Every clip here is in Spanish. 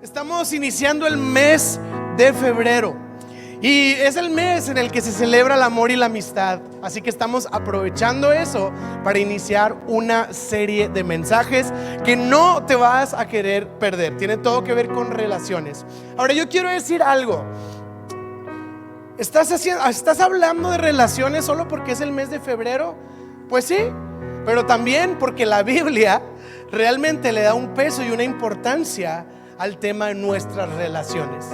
Estamos iniciando el mes de febrero y es el mes en el que se celebra el amor y la amistad. Así que estamos aprovechando eso para iniciar una serie de mensajes que no te vas a querer perder. Tiene todo que ver con relaciones. Ahora yo quiero decir algo. ¿Estás hablando de relaciones solo porque es el mes de febrero? Pues sí, pero también porque la Biblia realmente le da un peso y una importancia al tema de nuestras relaciones.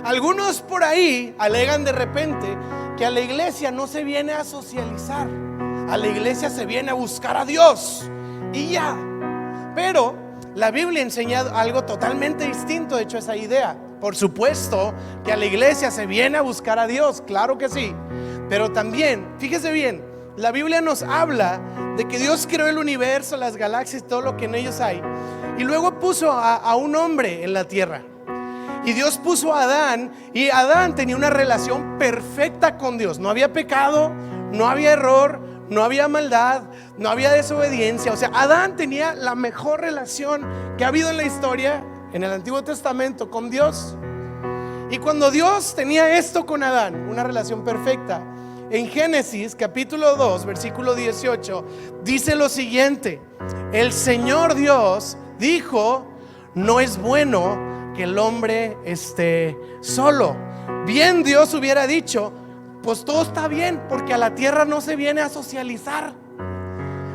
Algunos por ahí alegan de repente que a la iglesia no se viene a socializar, a la iglesia se viene a buscar a Dios y ya. Pero la Biblia enseña algo totalmente distinto, de hecho, a esa idea. Por supuesto que a la iglesia se viene a buscar a Dios, claro que sí. Pero también, fíjese bien, la Biblia nos habla de que Dios creó el universo, las galaxias, todo lo que en ellos hay. Y luego puso a un hombre en la tierra. Y Dios puso a Adán. Y Adán tenía una relación perfecta con Dios. No había pecado, no había error, no había maldad, no había desobediencia. O sea, Adán tenía la mejor relación que ha habido en la historia, en el Antiguo Testamento, con Dios. Y cuando Dios tenía esto con Adán, una relación perfecta, en Génesis capítulo 2 versículo 18 dice lo siguiente: el Señor Dios dijo: no es bueno que el hombre esté solo. Bien Dios hubiera dicho: pues todo está bien, porque a la tierra no se viene a socializar.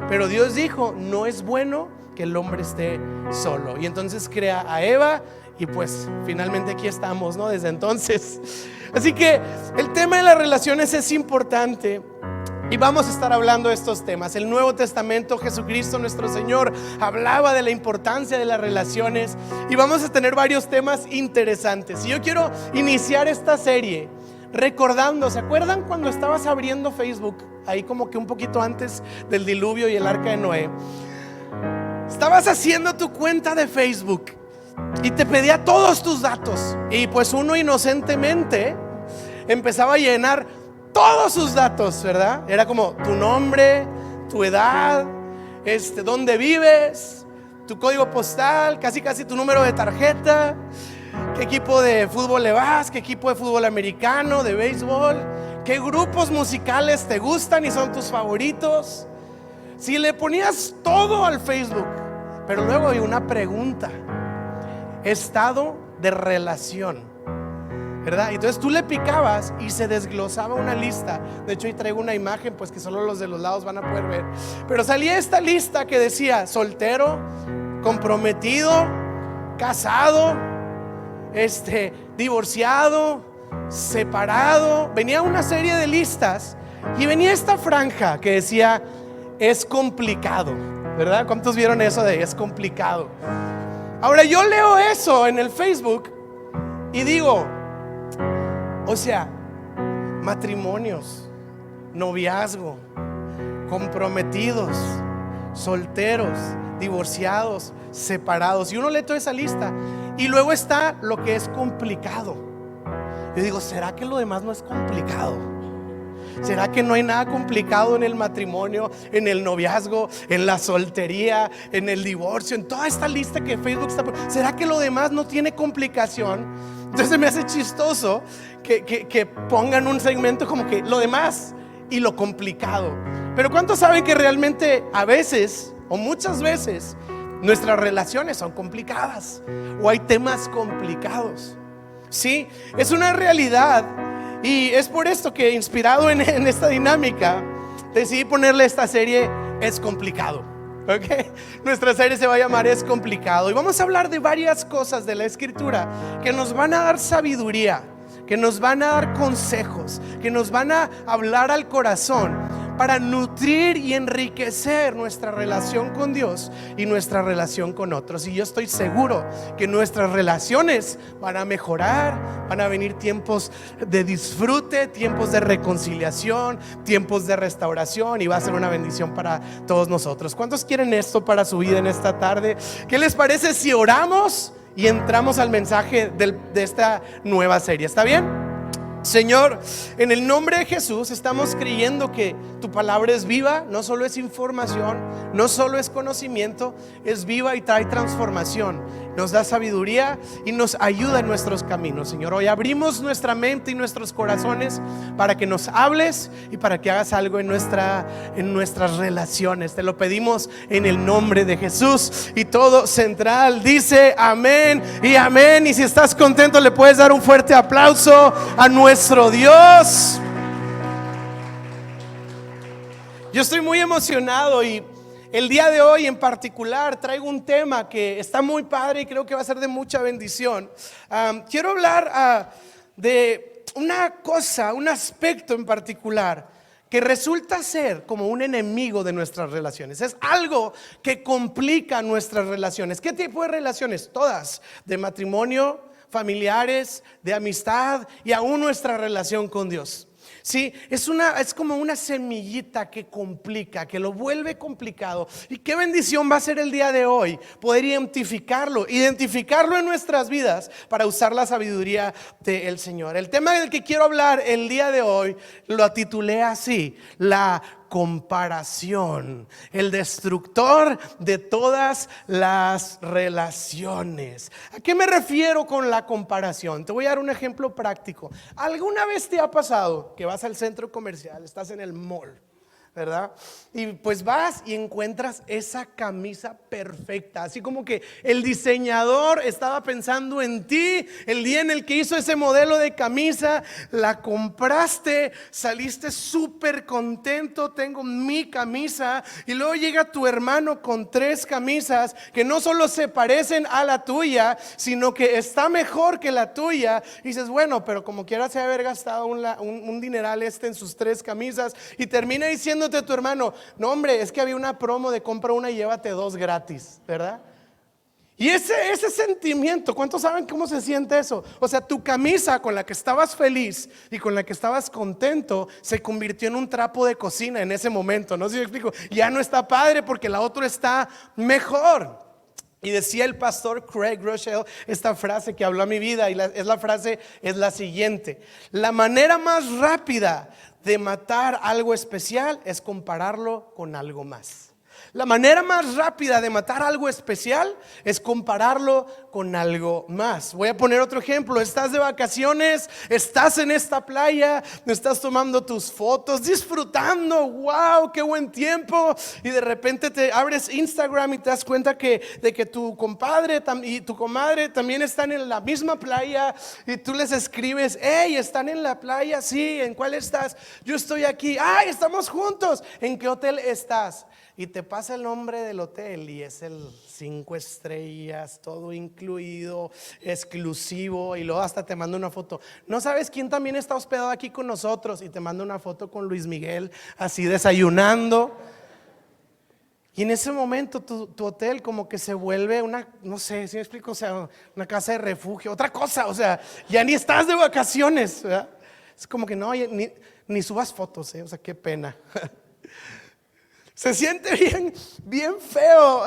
Pero Dios dijo: no es bueno que el hombre esté solo. Y entonces crea a Eva. Y pues finalmente aquí estamos, ¿no? Desde entonces. Así que el tema de las relaciones es importante. Y vamos a estar hablando de estos temas. El Nuevo Testamento, Jesucristo nuestro Señor hablaba de la importancia de las relaciones. Y vamos a tener varios temas interesantes. Y yo quiero iniciar esta serie recordando, ¿se acuerdan cuando estabas abriendo Facebook? Ahí como que un poquito antes del diluvio y el arca de Noé. Estabas haciendo tu cuenta de Facebook y te pedía todos tus datos. Y pues uno inocentemente empezaba a llenar todos sus datos, ¿verdad? Era como tu nombre, tu edad, dónde vives, tu código postal, casi tu número de tarjeta, qué equipo de fútbol le vas, qué equipo de fútbol americano, de béisbol, qué grupos musicales te gustan y son tus favoritos. Si le ponías todo al Facebook, pero luego hay una pregunta: estado de relación, ¿verdad? Entonces tú le picabas y se desglosaba una lista. De hecho ahí traigo una imagen, pues que solo los de los lados van a poder ver. Pero salía esta lista que decía soltero, comprometido, casado, divorciado, separado. Venía una serie de listas y venía esta franja que decía es complicado, ¿verdad? ¿Cuántos vieron eso de es complicado? Ahora yo leo eso en el Facebook y digo, o sea, matrimonios, noviazgo, comprometidos, solteros, divorciados, separados. Y uno lee toda esa lista y luego está lo que es complicado. Yo digo, ¿será que lo demás no es complicado? ¿Será que no hay nada complicado en el matrimonio, en el noviazgo, en la soltería, en el divorcio, en toda esta lista que Facebook está? ¿Será que lo demás no tiene complicación? Entonces me hace chistoso que pongan un segmento como que lo demás y lo complicado. Pero ¿cuántos saben que realmente a veces o muchas veces nuestras relaciones son complicadas o hay temas complicados? Sí, es una realidad. Y es por esto que, inspirado en esta dinámica, decidí ponerle esta serie Es complicado, ¿ok? Nuestra serie se va a llamar Es complicado. Y vamos a hablar de varias cosas de la Escritura que nos van a dar sabiduría, que nos van a dar consejos, que nos van a hablar al corazón para nutrir y enriquecer nuestra relación con Dios y nuestra relación con otros. Y yo estoy seguro que nuestras relaciones van a mejorar, van a venir tiempos de disfrute, tiempos de reconciliación, tiempos de restauración, y va a ser una bendición para todos nosotros. ¿Cuántos quieren esto para su vida en esta tarde? ¿Qué les parece si oramos y entramos al mensaje de esta nueva serie? ¿Está bien? Señor, en el nombre de Jesús estamos creyendo que tu palabra es viva, no solo es información, no solo es conocimiento, es viva y trae transformación. Nos da sabiduría y nos ayuda en nuestros caminos. Señor, hoy abrimos nuestra mente y nuestros corazones para que nos hables y para que hagas algo en nuestras relaciones. Te lo pedimos en el nombre de Jesús. Y todo central dice amén y amén. Y si estás contento, le puedes dar un fuerte aplauso a nuestro Dios. Yo estoy muy emocionado y el día de hoy en particular traigo un tema que está muy padre y creo que va a ser de mucha bendición. Quiero hablar de una cosa, un aspecto en particular que resulta ser como un enemigo de nuestras relaciones. Es algo que complica nuestras relaciones. ¿Qué tipo de relaciones? Todas, de matrimonio, familiares, de amistad y aún nuestra relación con Dios. Sí, es como una semillita que complica, que lo vuelve complicado. Y qué bendición va a ser el día de hoy poder identificarlo en nuestras vidas para usar la sabiduría del Señor. El tema del que quiero hablar el día de hoy lo titulé así: la comparación, el destructor de todas las relaciones. ¿A qué me refiero con la comparación? Te voy a dar un ejemplo práctico. ¿Alguna vez te ha pasado que vas al centro comercial, estás en el mall, ¿verdad? Y pues vas y encuentras esa camisa perfecta, así como que el diseñador estaba pensando en ti el día en el que hizo ese modelo de camisa, la compraste, saliste súper contento, tengo mi camisa, y luego llega tu hermano con 3 camisas que no solo se parecen a la tuya, sino que está mejor que la tuya, y dices, bueno, pero como quiera se haber gastado un dineral en sus 3 camisas, y termina diciendo tu hermano, no hombre, es que había una promo de compra una y llévate 2 gratis, ¿verdad? Y ese sentimiento, ¿cuántos saben cómo se siente eso? O sea, tu camisa con la que estabas feliz y con la que estabas contento se convirtió en un trapo de cocina en ese momento. No sé si me explico, ya no está padre porque la otra está mejor. Y decía el pastor Craig Rochelle esta frase que habló a mi vida, y la frase es la siguiente: la manera más rápida de matar algo especial es compararlo con algo más. La manera más rápida de matar algo especial es compararlo con algo más. Voy a poner otro ejemplo. Estás de vacaciones, estás en esta playa, estás tomando tus fotos, disfrutando, wow, qué buen tiempo. Y de repente te abres Instagram y te das cuenta de que tu compadre y tu comadre también están en la misma playa. Y tú les escribes, hey, ¿están en la playa? Sí, ¿en cuál estás? Yo estoy aquí. Ay, estamos juntos. ¿En qué hotel estás? Y te pasa el nombre del hotel y es el 5 estrellas, todo incluido, exclusivo, y luego hasta te manda una foto. ¿No sabes quién también está hospedado aquí con nosotros? Y te manda una foto con Luis Miguel, así desayunando. Y en ese momento tu hotel como que se vuelve una, no sé si me explico, o sea, una casa de refugio, otra cosa, o sea, ya ni estás de vacaciones, ¿verdad? Es como que no, ni subas fotos, o sea, qué pena. Se siente bien feo,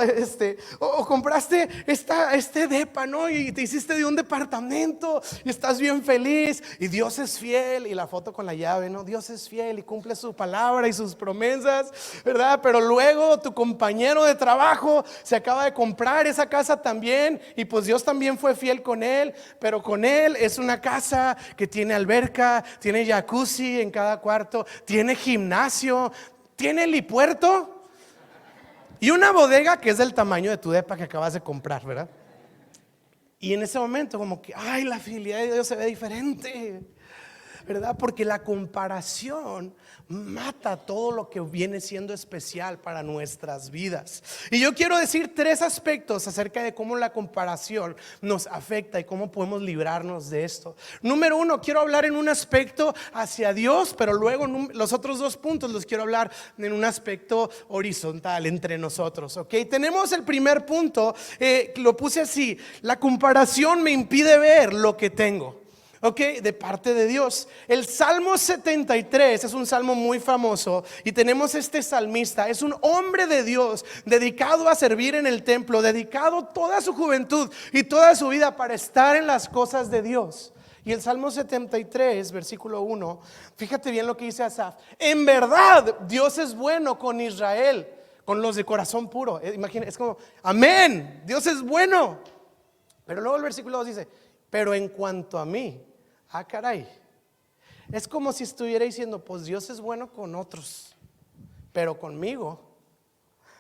o compraste este depa, ¿no? Y te hiciste de un departamento y estás bien feliz y Dios es fiel, y la foto con la llave, ¿no? Dios es fiel y cumple su palabra y sus promesas, ¿verdad? Pero luego tu compañero de trabajo se acaba de comprar esa casa también, y pues Dios también fue fiel con él, pero con él es una casa que tiene alberca, tiene jacuzzi en cada cuarto, tiene gimnasio, tiene helipuerto y una bodega que es del tamaño de tu depa que acabas de comprar, ¿verdad? Y en ese momento como que, ay, la fidelidad de Dios se ve diferente, ¿verdad? Porque la comparación mata todo lo que viene siendo especial para nuestras vidas. Y yo quiero decir 3 aspectos acerca de cómo la comparación nos afecta y cómo podemos librarnos de esto. Número 1, quiero hablar en un aspecto hacia Dios, pero luego los otros 2 puntos los quiero hablar en un aspecto horizontal entre nosotros, ¿ok? Tenemos el primer punto, lo puse así: la comparación me impide ver lo que tengo. Ok, de parte de Dios. El Salmo 73 es un salmo muy famoso, y tenemos este salmista, es un hombre de Dios dedicado a servir en el templo, dedicado toda su juventud y toda su vida para estar en las cosas de Dios. Y el Salmo 73, versículo 1, fíjate bien lo que dice Asaf. En verdad, Dios es bueno con Israel, con los de corazón puro. Imagina, es como, amén, Dios es bueno. Pero luego el versículo 2 dice, pero en cuanto a mí, caray. Es como si estuviera diciendo, pues Dios es bueno con otros, pero conmigo,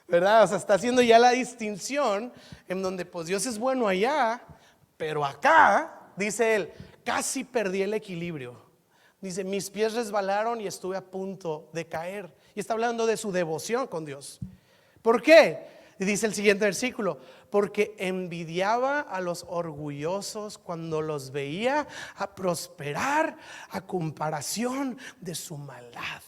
¿verdad? O sea, está haciendo ya la distinción en donde pues Dios es bueno allá, pero acá, dice él, casi perdí el equilibrio. Dice, mis pies resbalaron y estuve a punto de caer. Y está hablando de su devoción con Dios. ¿Por qué? Y dice el siguiente versículo, porque envidiaba a los orgullosos cuando los veía a prosperar a comparación de su maldad.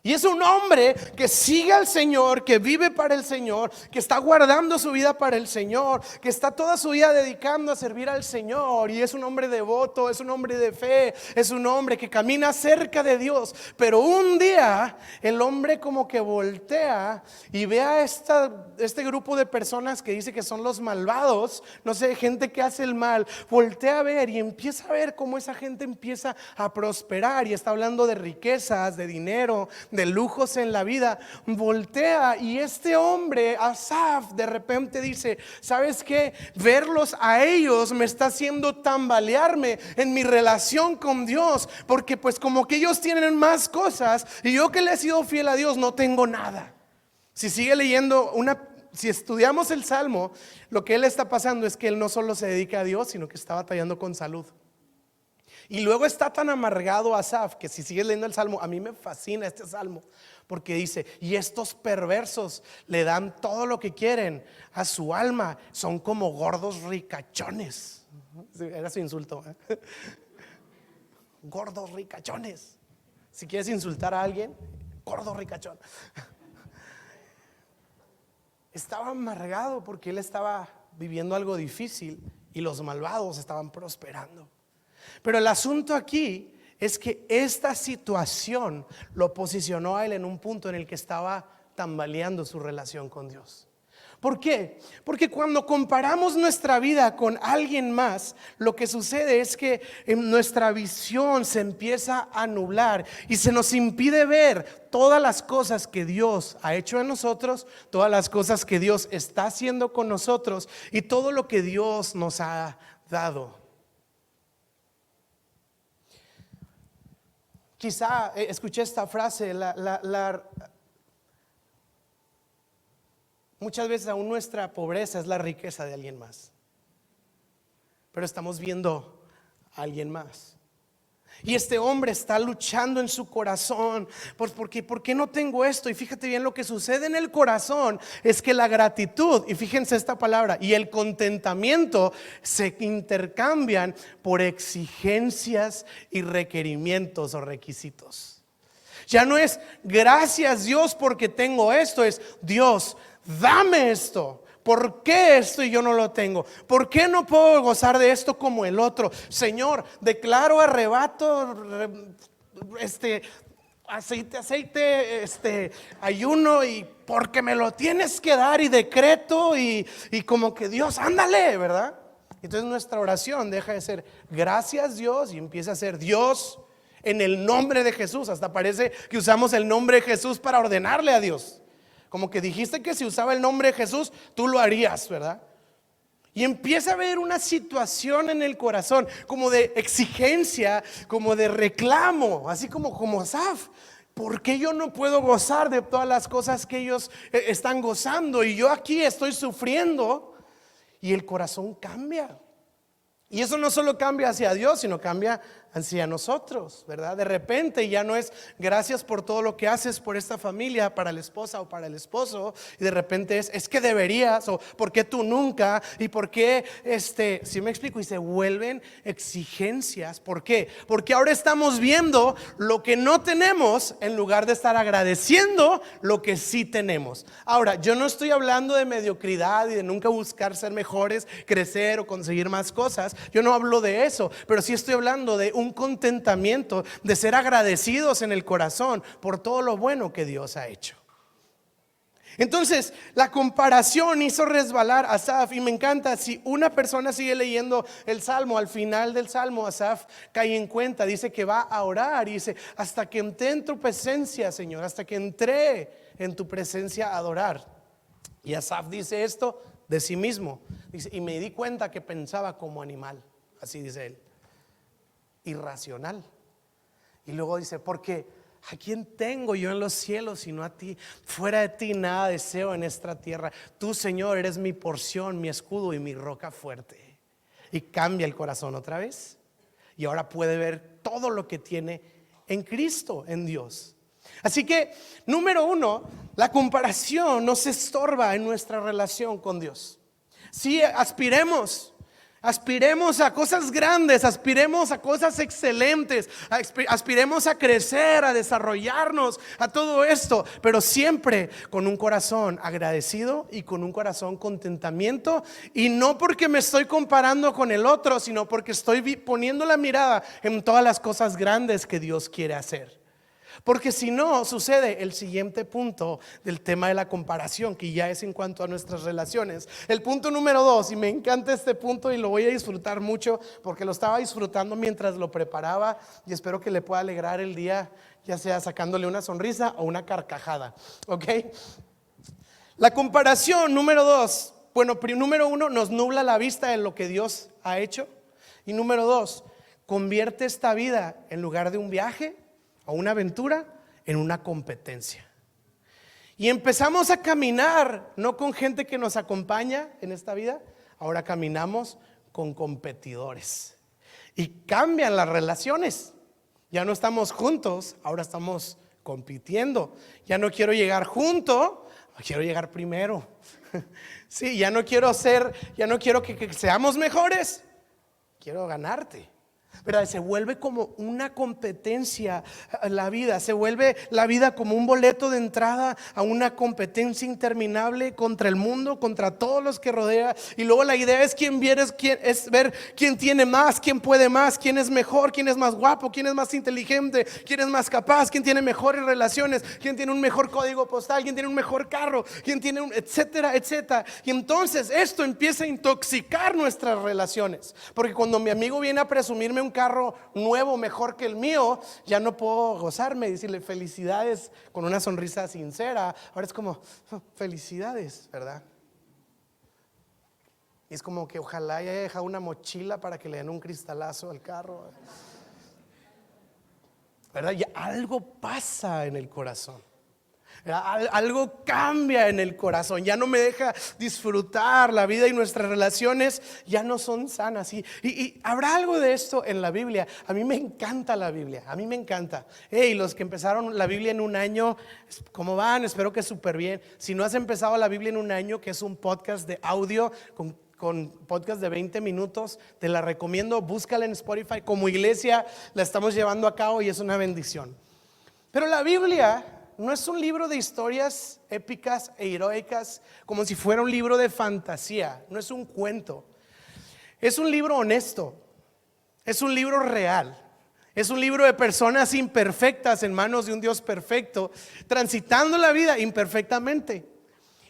Y es un hombre que sigue al Señor, que vive para el Señor, que está guardando su vida para el Señor, que está toda su vida dedicando a servir al Señor. Y es un hombre devoto, es un hombre de fe, es un hombre que camina cerca de Dios. Pero un día el hombre como que voltea y ve a este grupo de personas que dice que son los malvados, no sé, gente que hace el mal. Voltea a ver y empieza a ver cómo esa gente empieza a prosperar. Y está hablando de riquezas, de dinero, de lujos en la vida. Voltea y este hombre, Asaf, de repente dice, ¿sabes qué? Verlos a ellos me está haciendo tambalearme en mi relación con Dios, porque pues como que ellos tienen más cosas y yo que le he sido fiel a Dios no tengo nada. Si sigue leyendo si estudiamos el Salmo, lo que él está pasando es que él no solo se dedica a Dios, sino que está batallando con salud. Y luego está tan amargado Asaf que si sigues leyendo el Salmo, a mí me fascina este Salmo, porque dice, y estos perversos le dan todo lo que quieren a su alma, son como gordos ricachones. Era su insulto, ¿eh? Gordos ricachones. Si quieres insultar a alguien, gordo ricachón. Estaba amargado porque él estaba viviendo algo difícil y los malvados estaban prosperando. Pero el asunto aquí es que esta situación lo posicionó a él en un punto en el que estaba tambaleando su relación con Dios. ¿Por qué? Porque cuando comparamos nuestra vida con alguien más, lo que sucede es que nuestra visión se empieza a nublar y se nos impide ver todas las cosas que Dios ha hecho en nosotros, todas las cosas que Dios está haciendo con nosotros y todo lo que Dios nos ha dado. Quizá escuché esta frase, muchas veces aún nuestra pobreza es la riqueza de alguien más, pero estamos viendo a alguien más. Y este hombre está luchando en su corazón, pues ¿por qué no tengo esto? Y fíjate bien, lo que sucede en el corazón es que la gratitud, y fíjense esta palabra, y el contentamiento se intercambian por exigencias y requerimientos o requisitos. Ya no es gracias Dios porque tengo esto, es Dios, dame esto. ¿Por qué esto y yo no lo tengo? ¿Por qué no puedo gozar de esto como el otro? Señor, declaro arrebato, aceite, ayuno, y porque me lo tienes que dar, y decreto y como que Dios, ándale, ¿verdad? Entonces nuestra oración deja de ser gracias Dios y empieza a ser Dios en el nombre de Jesús. Hasta parece que usamos el nombre de Jesús para ordenarle a Dios. Como que dijiste que si usaba el nombre de Jesús, tú lo harías, ¿verdad? Y empieza a haber una situación en el corazón, como de exigencia, como de reclamo, así como Asaf. ¿Por qué yo no puedo gozar de todas las cosas que ellos están gozando? Y yo aquí estoy sufriendo. Y el corazón cambia. Y eso no solo cambia hacia Dios, sino cambia hacia nosotros, ¿verdad? De repente ya no es gracias por todo lo que haces por esta familia, para la esposa o para el esposo. Y de repente es que deberías, o ¿por qué tú nunca? Y ¿por qué si me explico? Y se vuelven exigencias. ¿Por qué? Porque ahora estamos viendo lo que no tenemos en lugar de estar agradeciendo lo que sí tenemos. Ahora, yo no estoy hablando de mediocridad y de nunca buscar ser mejores, crecer o conseguir más cosas. Yo no hablo de eso, pero sí estoy hablando de un contentamiento, de ser agradecidos en el corazón por todo lo bueno que Dios ha hecho. Entonces, la comparación hizo resbalar a Asaf. Y me encanta, si una persona sigue leyendo el Salmo, al final del Salmo, Asaf cae en cuenta, dice que va a orar y dice: hasta que entré en tu presencia, Señor, hasta que entré en tu presencia a adorar. Y Asaf dice esto de sí mismo, dice: y me di cuenta que pensaba como animal. Así dice él, irracional. Y luego dice: porque ¿a quién tengo yo en los cielos sino a ti? Fuera de ti nada deseo en esta tierra. Tú, Señor, eres mi porción, mi escudo y mi roca fuerte. Y cambia el corazón otra vez. Y ahora puede ver todo lo que tiene en Cristo, en Dios. Así que, número uno, la comparación nos estorba en nuestra relación con Dios. Si aspiremos a cosas grandes, aspiremos a cosas excelentes, aspiremos a crecer, a desarrollarnos, a todo esto, pero siempre con un corazón agradecido y con un corazón contentamiento. Y no porque me estoy comparando con el otro, sino porque estoy poniendo la mirada en todas las cosas grandes que Dios quiere hacer. Porque si no, sucede el siguiente punto del tema de la comparación, que ya es en cuanto a nuestras relaciones. El punto número 2, y me encanta este punto y lo voy a disfrutar mucho, porque lo estaba disfrutando mientras lo preparaba, y espero que le pueda alegrar el día, ya sea sacándole una sonrisa o una carcajada. ¿Ok? La comparación número 2, bueno, número 1, nos nubla la vista de lo que Dios ha hecho. Y número 2, convierte esta vida, en lugar de un viaje o una aventura, en una competencia. Y empezamos a caminar no con gente que nos acompaña en esta vida, ahora caminamos con competidores. Y cambian las relaciones. Ya no estamos juntos, ahora estamos compitiendo. Ya no quiero llegar junto, quiero llegar primero. Sí, ya no quiero que seamos mejores, quiero ganarte. ¿Verdad? Se vuelve como una competencia la vida, se vuelve la vida como un boleto de entrada a una competencia interminable contra el mundo, contra todos los que rodea. Y luego la idea es ver quién tiene más, quién puede más, quién es mejor, quién es más guapo, quién es más inteligente, quién es más capaz, quién tiene mejores relaciones, quién tiene un mejor código postal, quién tiene un mejor carro, quién tiene etcétera, etcétera. Y entonces esto empieza a intoxicar nuestras relaciones, porque cuando mi amigo viene a presumirme un carro nuevo mejor que el mío, ya no puedo gozarme y decirle felicidades con una sonrisa sincera. Ahora es como felicidades, ¿verdad? Y es como que ojalá haya dejado una mochila para que le den un cristalazo al carro, ¿verdad? Ya algo pasa en el corazón. Algo cambia en el corazón, ya no me deja disfrutar la vida, y nuestras relaciones ya no son sanas. Y habrá algo de esto en la Biblia. A mí me encanta la Biblia, a mí me encanta. Hey, los que empezaron la Biblia en un año, ¿cómo van? Espero que súper bien. Si no has empezado la Biblia en un año, que es un podcast de audio con podcast de 20 minutos, te la recomiendo, búscala en Spotify. Como iglesia la estamos llevando a cabo y es una bendición. Pero la Biblia no es un libro de historias épicas e heroicas como si fuera un libro de fantasía. No es un cuento. Es un libro honesto. Es un libro real. Es un libro de personas imperfectas en manos de un Dios perfecto, transitando la vida imperfectamente.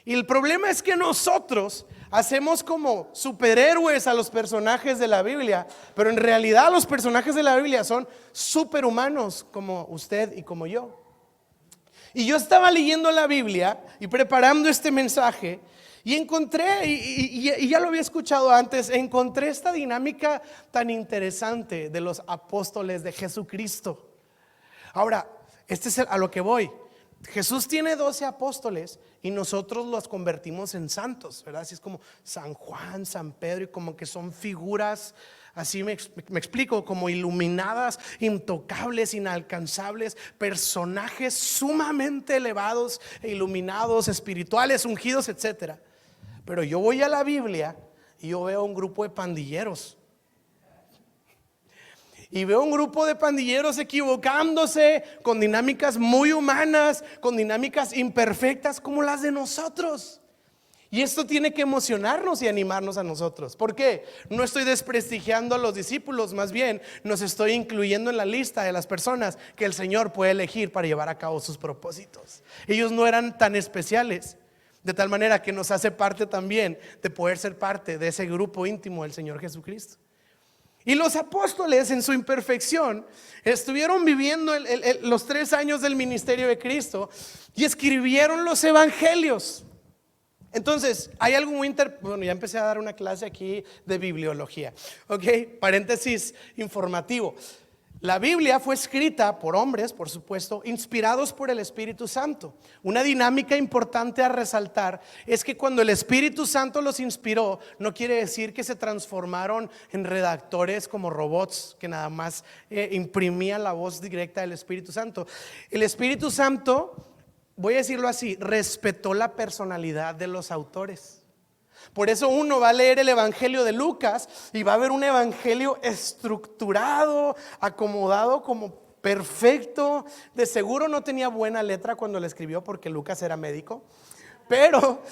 Y el problema es que nosotros hacemos como superhéroes a los personajes de la Biblia, pero en realidad los personajes de la Biblia son superhumanos como usted y como yo. Y yo estaba leyendo la Biblia y preparando este mensaje, y encontré, y ya lo había escuchado antes, encontré esta dinámica tan interesante de los apóstoles de Jesucristo. Ahora, este es a lo que voy. Jesús tiene 12 apóstoles y nosotros los convertimos en santos, ¿verdad? Así es como San Juan, San Pedro, y como que son figuras, así me explico, como iluminadas, intocables, inalcanzables, personajes sumamente elevados e iluminados, espirituales, ungidos, etcétera. Pero yo voy a la Biblia y yo veo un grupo de pandilleros. Y veo un grupo de pandilleros equivocándose, con dinámicas muy humanas, con dinámicas imperfectas como las de nosotros. Y esto tiene que emocionarnos y animarnos a nosotros. ¿Por qué? No estoy desprestigiando a los discípulos, más bien nos estoy incluyendo en la lista de las personas que el Señor puede elegir para llevar a cabo sus propósitos. Ellos no eran tan especiales. De tal manera que nos hace parte también de poder ser parte de ese grupo íntimo del Señor Jesucristo. Y los apóstoles en su imperfección estuvieron viviendo los 3 años del ministerio de Cristo y escribieron los evangelios. Entonces, hay algo muy bueno, ya empecé a dar una clase aquí de bibliología, ok, paréntesis informativo. La Biblia fue escrita por hombres, por supuesto, inspirados por el Espíritu Santo. Una dinámica importante a resaltar es que cuando el Espíritu Santo los inspiró, no quiere decir que se transformaron en redactores como robots que nada más imprimían la voz directa del Espíritu Santo. El Espíritu Santo, voy a decirlo así, respetó la personalidad de los autores. Por eso uno va a leer el evangelio de Lucas y va a ver un evangelio estructurado, acomodado, como perfecto. De seguro no tenía buena letra cuando lo escribió, porque Lucas era médico, pero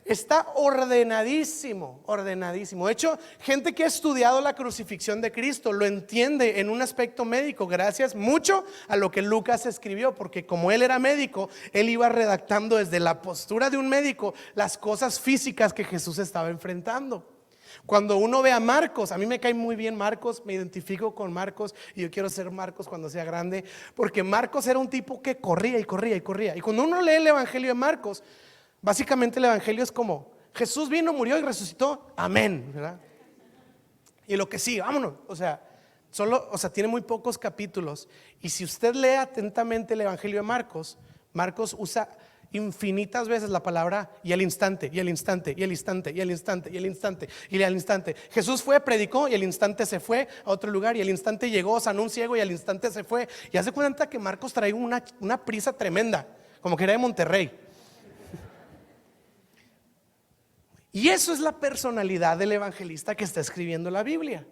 está ordenadísimo, ordenadísimo. De hecho, gente que ha estudiado la crucifixión de Cristo lo entiende en un aspecto médico, gracias mucho a lo que Lucas escribió, porque como él era médico, él iba redactando desde la postura de un médico las cosas físicas que Jesús estaba enfrentando. Cuando uno ve a Marcos, a mí me cae muy bien Marcos, me identifico con Marcos y yo quiero ser Marcos cuando sea grande, porque Marcos era un tipo que corría y corría y corría. Y cuando uno lee el evangelio de Marcos, básicamente el evangelio es como: Jesús vino, murió y resucitó, amén, ¿verdad? Y lo que sí, vámonos. O sea, tiene muy pocos capítulos. Y si usted lee atentamente el evangelio de Marcos, Marcos usa infinitas veces la palabra y al instante, y al instante, y al instante, y al instante, y al instante, y al instante. Jesús fue, predicó y al instante se fue a otro lugar, y al instante llegó, sanó un ciego y al instante se fue. Y hace cuenta que Marcos trae una prisa tremenda, como que era de Monterrey. Y eso es la personalidad del evangelista que está escribiendo la Biblia.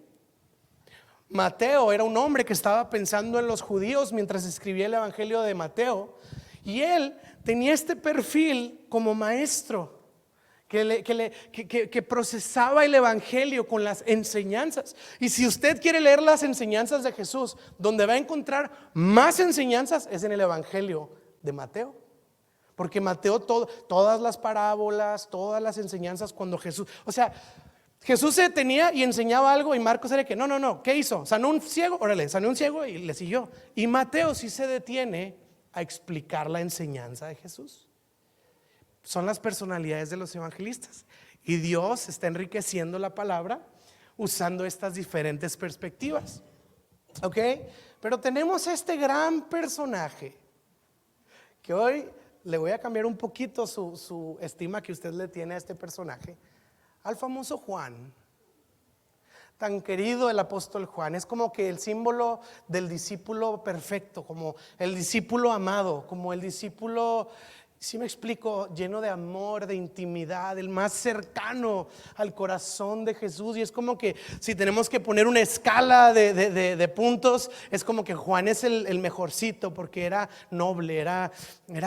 Mateo era un hombre que estaba pensando en los judíos mientras escribía el evangelio de Mateo, y él tenía este perfil como maestro que procesaba el evangelio con las enseñanzas. Y si usted quiere leer las enseñanzas de Jesús, donde va a encontrar más enseñanzas es en el evangelio de Mateo. Porque Mateo, todas las parábolas, todas las enseñanzas, cuando Jesús, Jesús se detenía y enseñaba algo, y Marcos era que no, ¿qué hizo? Sanó un ciego, órale, sanó un ciego y le siguió. Y Mateo sí se detiene a explicar la enseñanza de Jesús. Son las personalidades de los evangelistas, y Dios está enriqueciendo la palabra usando estas diferentes perspectivas, ¿ok? Pero tenemos este gran personaje que hoy le voy a cambiar un poquito su estima que usted le tiene a este personaje, al famoso Juan. Tan querido el apóstol Juan, es como que el símbolo del discípulo perfecto, como el discípulo amado, como el discípulo, si me explico, lleno de amor, de intimidad, el más cercano al corazón de Jesús. Y es como que si tenemos que poner una escala de puntos, es como que Juan es el mejorcito, porque era noble, era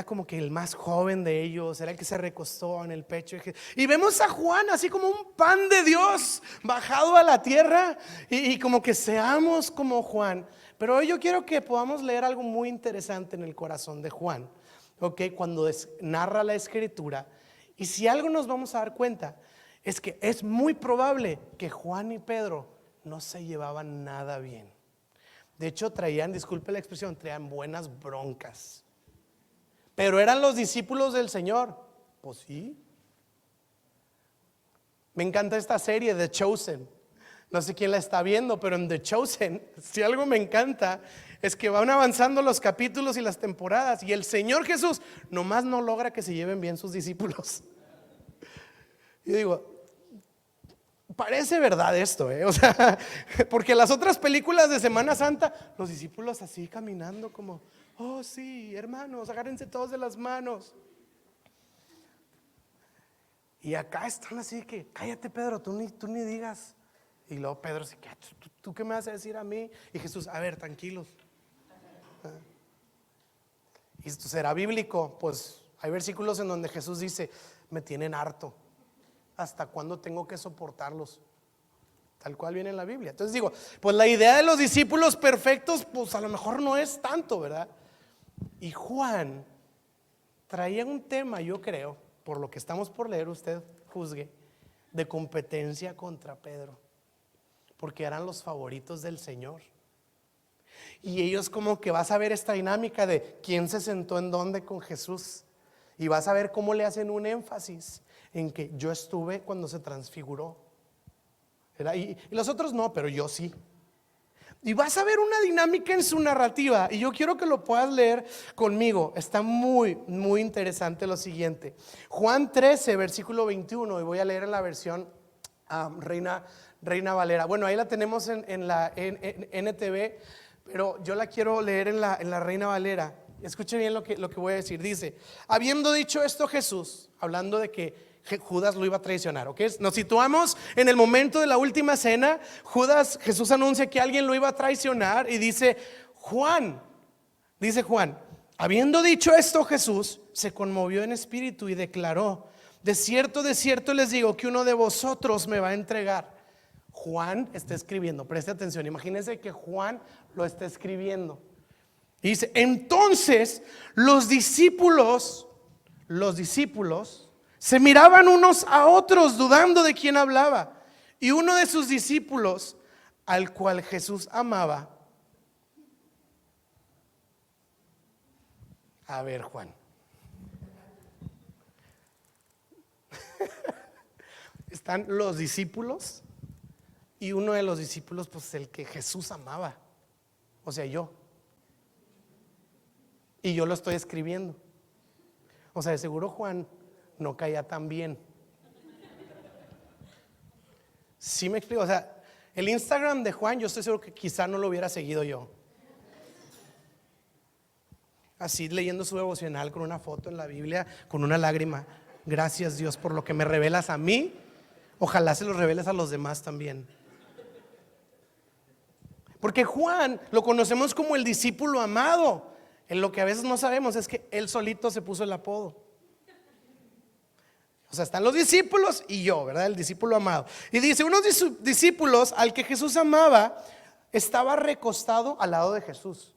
como que el más joven de ellos, era el que se recostó en el pecho. Y vemos a Juan así como un pan de Dios bajado a la tierra, y como que seamos como Juan. Pero hoy yo quiero que podamos leer algo muy interesante en el corazón de Juan, cuando narra la escritura. Y si algo nos vamos a dar cuenta, es que es muy probable que Juan y Pedro no se llevaban nada bien. De hecho traían, disculpe la expresión, traían buenas broncas. Pero eran los discípulos del Señor. Pues sí. Me encanta esta serie, The Chosen. No sé quién la está viendo, pero en The Chosen, si algo me encanta, es que van avanzando los capítulos y las temporadas, y el Señor Jesús nomás no logra que se lleven bien sus discípulos. Yo digo, parece verdad esto, porque las otras películas de Semana Santa, los discípulos así caminando como, oh sí, hermanos, agárrense todos de las manos. Y acá están así que, cállate Pedro, tú ni digas. Y luego Pedro se queda, ¿tú qué me vas a decir a mí? Y Jesús, a ver, tranquilos. Y esto será bíblico. Pues hay versículos en donde Jesús dice, me tienen harto, ¿hasta cuándo tengo que soportarlos? Tal cual viene en la Biblia. Entonces digo, pues la idea de los discípulos perfectos, pues a lo mejor no es tanto, ¿verdad? Y Juan traía un tema, yo creo, por lo que estamos por leer, usted juzgue, de competencia contra Pedro, porque eran los favoritos del Señor. Y ellos como que vas a ver esta dinámica de quién se sentó en dónde con Jesús, y vas a ver cómo le hacen un énfasis en que yo estuve cuando se transfiguró, ¿verdad? Y los otros no, pero yo sí. Y vas a ver una dinámica en su narrativa, y yo quiero que lo puedas leer conmigo. Está muy, muy interesante lo siguiente. Juan 13, versículo 21, y voy a leer en la versión Reina Valera. Bueno, ahí la tenemos en la NTV, pero yo la quiero leer en la Reina Valera. Escuche bien lo que voy a decir. Dice: habiendo dicho esto Jesús, hablando de que Judas lo iba a traicionar, ¿ok? Nos situamos en el momento de la última cena. Jesús anuncia que alguien lo iba a traicionar y dice Juan, habiendo dicho esto Jesús se conmovió en espíritu y declaró: de cierto les digo que uno de vosotros me va a entregar. Juan está escribiendo, preste atención, imagínense que Juan lo está escribiendo. Y dice: entonces los discípulos se miraban unos a otros dudando de quién hablaba. Y uno de sus discípulos, al cual Jesús amaba. A ver, Juan. Están los discípulos y uno de los discípulos, pues el que Jesús amaba, o sea, yo. Y yo lo estoy escribiendo. O sea, de seguro Juan no caía tan bien. ¿Sí me explico? O sea, el Instagram de Juan, yo estoy seguro que quizá no lo hubiera seguido yo. Así leyendo su devocional con una foto en la Biblia, con una lágrima. Gracias, Dios, por lo que me revelas a mí. Ojalá se lo reveles a los demás también. Porque Juan lo conocemos como el discípulo amado. En lo que a veces no sabemos es que él solito se puso el apodo. O sea, están los discípulos y yo, ¿verdad? El discípulo amado. Y dice: unos de sus discípulos al que Jesús amaba estaba recostado al lado de Jesús.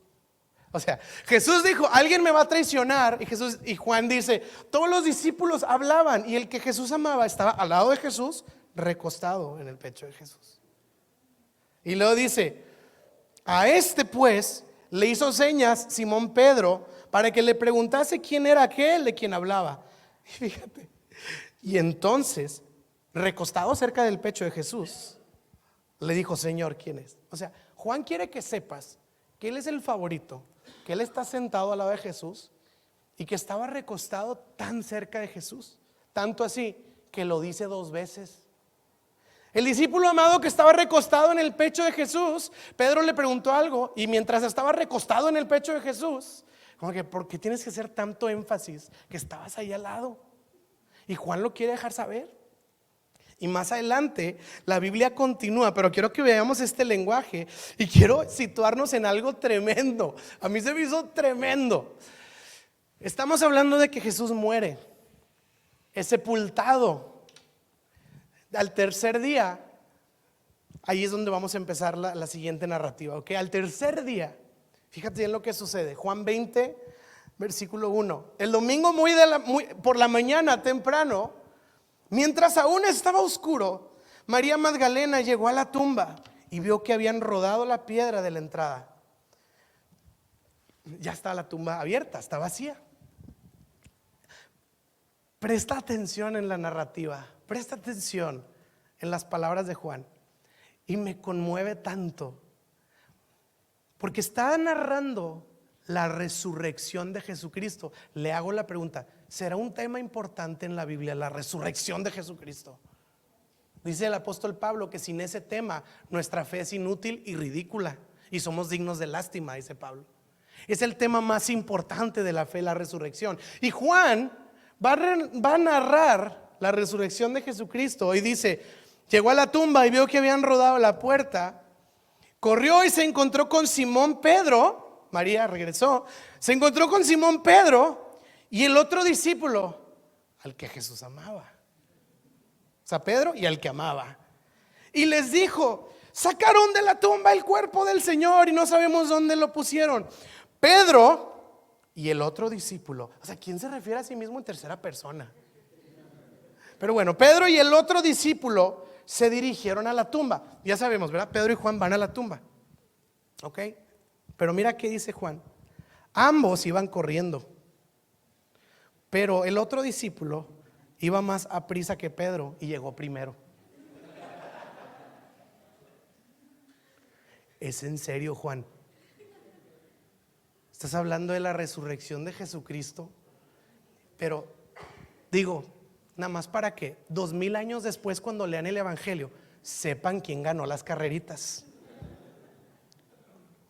O sea, Jesús dijo: alguien me va a traicionar. Y Juan dice: todos los discípulos hablaban, y el que Jesús amaba estaba al lado de Jesús, recostado en el pecho de Jesús. Y luego dice: a este pues le hizo señas Simón Pedro para que le preguntase quién era aquel de quien hablaba. Y fíjate. Y entonces, recostado cerca del pecho de Jesús, le dijo: Señor, ¿quién es? O sea, Juan quiere que sepas que él es el favorito, que él está sentado al lado de Jesús y que estaba recostado tan cerca de Jesús, tanto así que lo dice 2 veces. El discípulo amado que estaba recostado en el pecho de Jesús, Pedro le preguntó algo, y mientras estaba recostado en el pecho de Jesús, como que: ¿por qué tienes que hacer tanto énfasis que estabas ahí al lado? Y Juan lo quiere dejar saber. Y más adelante la Biblia continúa, pero quiero que veamos este lenguaje y quiero situarnos en algo tremendo. A mí se me hizo tremendo. Estamos hablando de que Jesús muere, es sepultado. Al tercer día, ahí es donde vamos a empezar la siguiente narrativa, ¿ok? Al tercer día, fíjate bien lo que sucede. Juan 20, versículo 1. El domingo por la mañana temprano, mientras aún estaba oscuro, María Magdalena llegó a la tumba y vio que habían rodado la piedra de la entrada. Ya está la tumba abierta, está vacía. Presta atención en la narrativa, presta atención en las palabras de Juan. Y me conmueve tanto, porque está narrando la resurrección de Jesucristo. Le hago la pregunta: ¿será un tema importante en la Biblia la resurrección de Jesucristo? Dice el apóstol Pablo que sin ese tema nuestra fe es inútil y ridícula, y somos dignos de lástima, dice Pablo. Es el tema más importante de la fe, la resurrección. Y Juan va a narrar la resurrección de Jesucristo y dice: llegó a la tumba y vio que habían rodado la puerta, corrió y se encontró con Simón Pedro. María regresó, se encontró con Simón Pedro y el otro discípulo al que Jesús amaba. O sea, Pedro y al que amaba. Y les dijo: sacaron de la tumba el cuerpo del Señor y no sabemos dónde lo pusieron. Pedro y el otro discípulo. O sea, ¿quién se refiere a sí mismo en tercera persona? Pero bueno, Pedro y el otro discípulo se dirigieron a la tumba. Ya sabemos, ¿verdad? Pedro y Juan van a la tumba. ¿Ok? Pero mira qué dice Juan. Ambos iban corriendo, pero el otro discípulo iba más a prisa que Pedro y llegó primero. ¿Es en serio, Juan? Estás hablando de la resurrección de Jesucristo, pero digo, nada más para que 2000 años después, cuando lean el evangelio, sepan quién ganó las carreritas.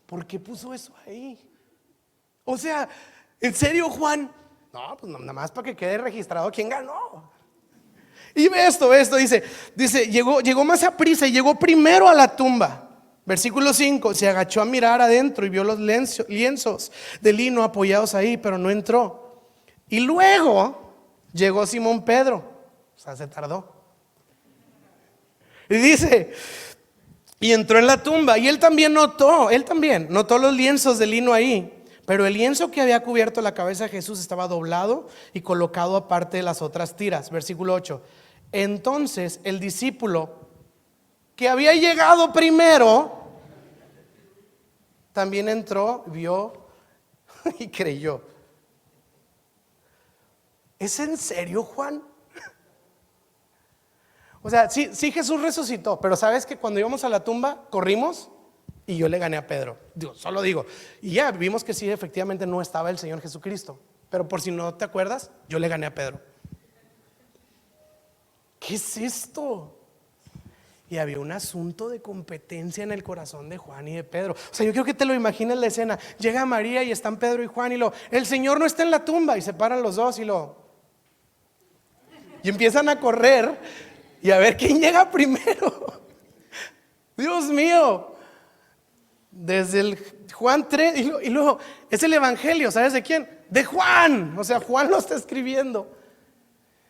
¿Por qué puso eso ahí? O sea, ¿en serio, Juan? No, pues nada más para que quede registrado quién ganó. Y ve esto, dice, llegó más a prisa y llegó primero a la tumba. Versículo 5, se agachó a mirar adentro y vio los lienzos de lino apoyados ahí, pero no entró. Y luego llegó Simón Pedro, o sea, se tardó. Y dice, y entró en la tumba y él también notó los lienzos de lino ahí. Pero el lienzo que había cubierto la cabeza de Jesús estaba doblado y colocado aparte de las otras tiras. Versículo 8. Entonces el discípulo que había llegado primero también entró, vio y creyó. ¿Es en serio, Juan? O sea, sí Jesús resucitó, pero sabes que cuando íbamos a la tumba corrimos y yo le gané a Pedro. Solo digo, y ya vimos que sí, efectivamente no estaba el Señor Jesucristo, pero por si no te acuerdas, yo le gané a Pedro. ¿Qué es esto? Y había un asunto de competencia en el corazón de Juan y de Pedro. O sea, yo creo que te lo imaginas la escena. Llega María y están Pedro y Juan y el Señor no está en la tumba, y se paran los dos y empiezan a correr y a ver quién llega primero. Dios mío. Desde el Juan 3 y luego es el evangelio, ¿sabes de quién? De Juan. O sea, Juan lo está escribiendo.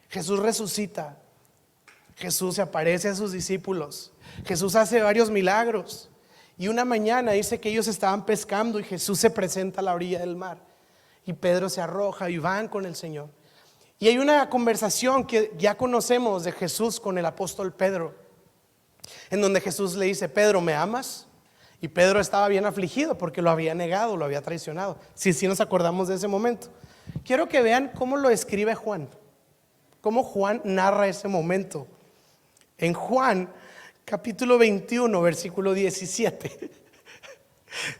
Jesús resucita. Jesús se aparece a sus discípulos. Jesús hace varios milagros. Y una mañana dice que ellos estaban pescando y Jesús se presenta a la orilla del mar. Y Pedro se arroja y van con el Señor. Y hay una conversación que ya conocemos de Jesús con el apóstol Pedro, en donde Jesús le dice: Pedro, ¿me amas? Y Pedro estaba bien afligido porque lo había negado, lo había traicionado. Sí nos acordamos de ese momento. Quiero que vean cómo lo escribe Juan, cómo Juan narra ese momento. En Juan capítulo 21 versículo 17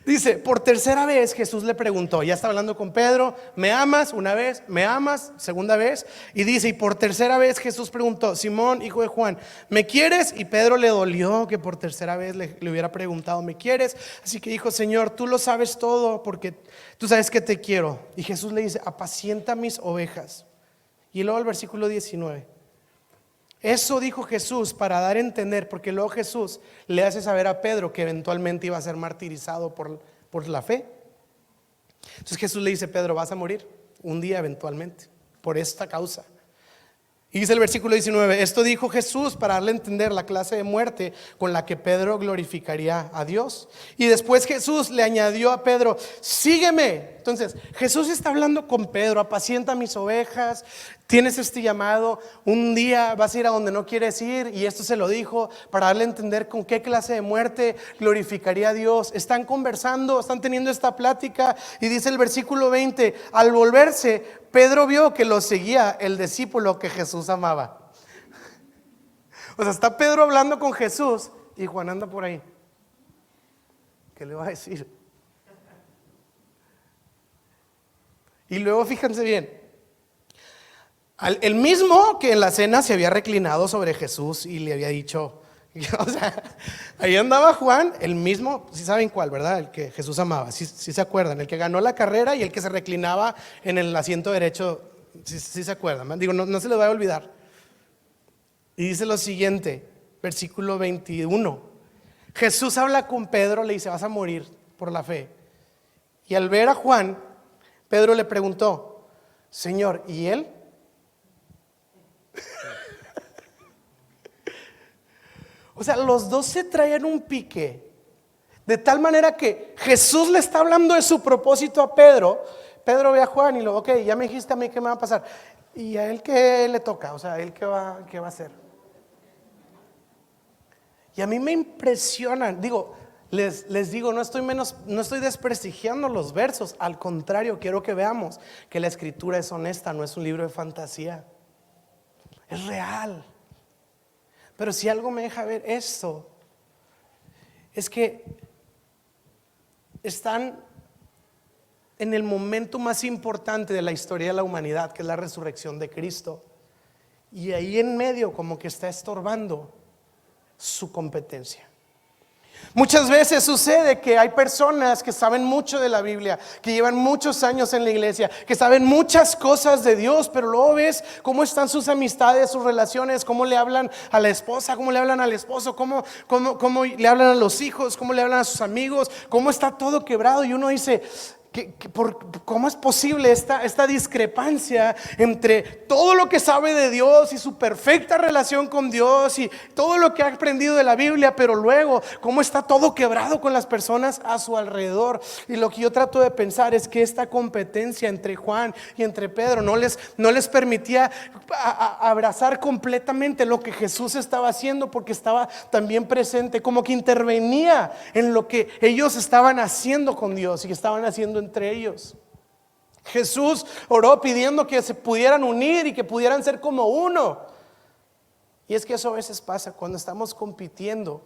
dice: por tercera vez Jesús le preguntó, ya está hablando con Pedro, ¿me amas? Una vez, ¿me amas? Segunda vez. Y dice, y por tercera vez Jesús preguntó: Simón, hijo de Juan, ¿me quieres? Y Pedro le dolió que por tercera vez le hubiera preguntado: ¿me quieres? Así que dijo: Señor, tú lo sabes todo, porque tú sabes que te quiero. Y Jesús le dice: apacienta mis ovejas. Y luego el versículo 19. Eso dijo Jesús para dar a entender, porque luego Jesús le hace saber a Pedro que eventualmente iba a ser martirizado por la fe. Entonces Jesús le dice: Pedro, vas a morir un día eventualmente por esta causa. Y dice el versículo 19: esto dijo Jesús para darle a entender la clase de muerte con la que Pedro glorificaría a Dios. Y después Jesús le añadió a Pedro: sígueme. Entonces Jesús está hablando con Pedro: apacienta mis ovejas, tienes este llamado, un día vas a ir a donde no quieres ir. Y esto se lo dijo para darle a entender con qué clase de muerte glorificaría a Dios. Están conversando, están teniendo esta plática. Y dice el versículo 20: al volverse, Pedro vio que lo seguía el discípulo que Jesús amaba. O sea, está Pedro hablando con Jesús y Juan anda por ahí. ¿Qué le va a decir? Y luego fíjense bien, el mismo que en la cena se había reclinado sobre Jesús y le había dicho, o sea, ahí andaba Juan, el mismo, si saben cuál, ¿verdad? El que Jesús amaba, si se acuerdan, el que ganó la carrera y el que se reclinaba en el asiento derecho, si se acuerdan, digo, no se les va a olvidar. Y dice lo siguiente, versículo 21: Jesús habla con Pedro, le dice: vas a morir por la fe. Y al ver a Juan, Pedro le preguntó: Señor, ¿y él? O sea, los dos se traían un pique, de tal manera que Jesús le está hablando de su propósito a Pedro. Pedro ve a Juan y ok, ya me dijiste a mí qué me va a pasar. ¿Y a él qué le toca? O sea, ¿a él qué va a hacer? Y a mí me impresionan, digo, les digo, no estoy desprestigiando los versos, al contrario, quiero que veamos que la escritura es honesta, no es un libro de fantasía, es real. Pero si algo me deja ver esto, es que están en el momento más importante de la historia de la humanidad, que es la resurrección de Cristo, y ahí en medio como que está estorbando su competencia. Muchas veces sucede que hay personas que saben mucho de la Biblia, que llevan muchos años en la iglesia, que saben muchas cosas de Dios, pero luego ves cómo están sus amistades, sus relaciones, cómo le hablan a la esposa, cómo le hablan al esposo, cómo le hablan a los hijos, cómo le hablan a sus amigos, cómo está todo quebrado, y uno dice, ¿cómo es posible esta discrepancia entre todo lo que sabe de Dios y su perfecta relación con Dios y todo lo que ha aprendido de la Biblia, pero luego cómo está todo quebrado con las personas a su alrededor? Y lo que yo trato de pensar es que esta competencia entre Juan y entre Pedro no les permitía abrazar completamente lo que Jesús estaba haciendo, porque estaba también presente, como que intervenía en lo que ellos estaban haciendo con Dios y que estaban haciendo entre ellos. Jesús oró pidiendo que se pudieran unir y que pudieran ser como uno. Y es que eso a veces pasa cuando estamos compitiendo.